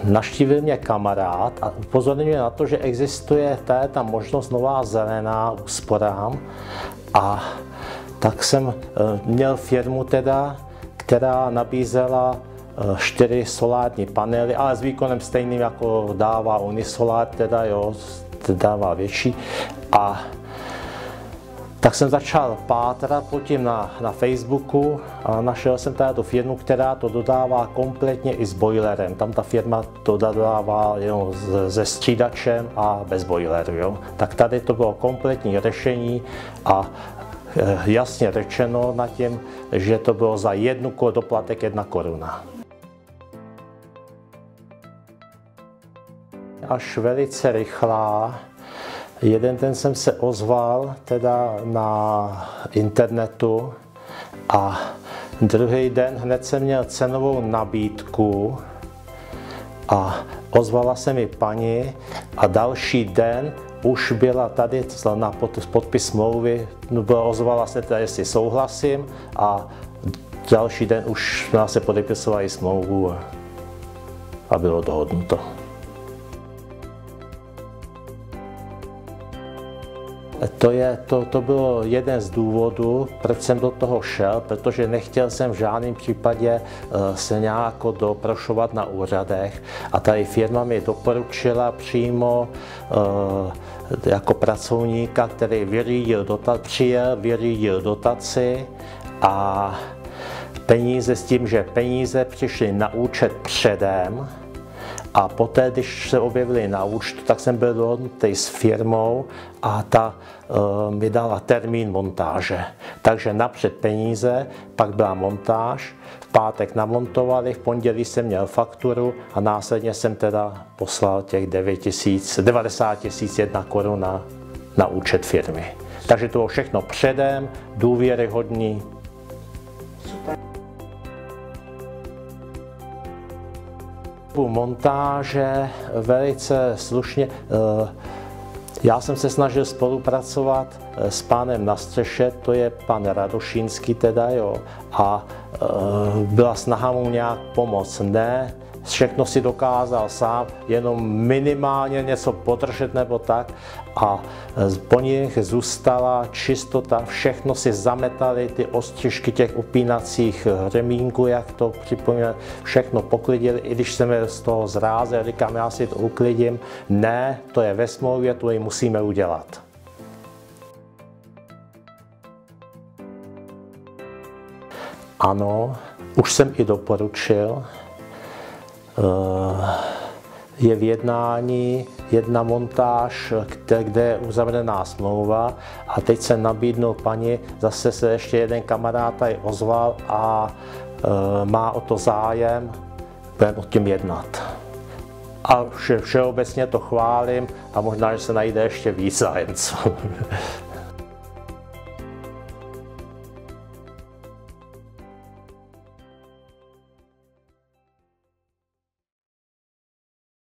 navštívil mě kamarád a upozorňuje na to, že existuje ta možnost Nová zelená úsporám, a tak jsem měl firmu teda, která nabízela 4 solární panely, ale s výkonem stejným, jako dává Unisolar, teda jo, dává větší. A tak jsem začal pátrat potom na Facebooku a našel jsem tady tu firmu, která to dodává kompletně i s boilerem. Tam ta firma to dodává jenom se střídačem a bez boileru. Jo. Tak tady to bylo kompletní řešení a jasně řečeno na tím, že to bylo za doplatek 1 koruna. Až velice rychlá. Jeden den jsem se ozval teda na internetu a druhý den hned jsem měl cenovou nabídku a ozvala se mi paní a další den už byla tady na podpis smlouvy, ozvala se teda, jestli souhlasím, a další den už se podepisovali smlouvu a bylo dohodnuto. To bylo jeden z důvodů, proč jsem do toho šel, protože nechtěl jsem v žádném případě se nějak doprošovat na úřadech a tady firma mi doporučila přímo jako pracovníka, který přijel, vyřídil dotaci a peníze s tím, že peníze přišly na účet předem. A poté, když se objevili na účtu, tak jsem byl dohodnutý s firmou a ta mi dala termín montáže. Takže napřed peníze, pak byla montáž, v pátek namontovali, v pondělí jsem měl fakturu a následně jsem teda poslal těch 90 001 koruna na účet firmy. Takže to bylo všechno předem, důvěryhodný. Montáže velice slušně. Já jsem se snažil spolupracovat s pánem na střeše, to je pan Radošínský teda, jo, a byla snaha mu nějak pomoct. Ne, všechno si dokázal sám, jenom minimálně něco podržet nebo tak, a po nich zůstala čistota, všechno si zametali, ty ostřižky těch upínacích řemínků, jak to připomíná, všechno poklidili, i když jsem je z toho zrázel, říkám, já si to uklidím, ne, to je ve smlouvě, to ji musíme udělat. Ano, už jsem i doporučil, je v jednání jedna montáž, kde je uzavřená smlouva, a teď se nabídnul paní, zase se ještě jeden kamarád tady ozval a má o to zájem, budeme o tím jednat. A všeobecně to chválím a možná, že se najde ještě víc zájemců.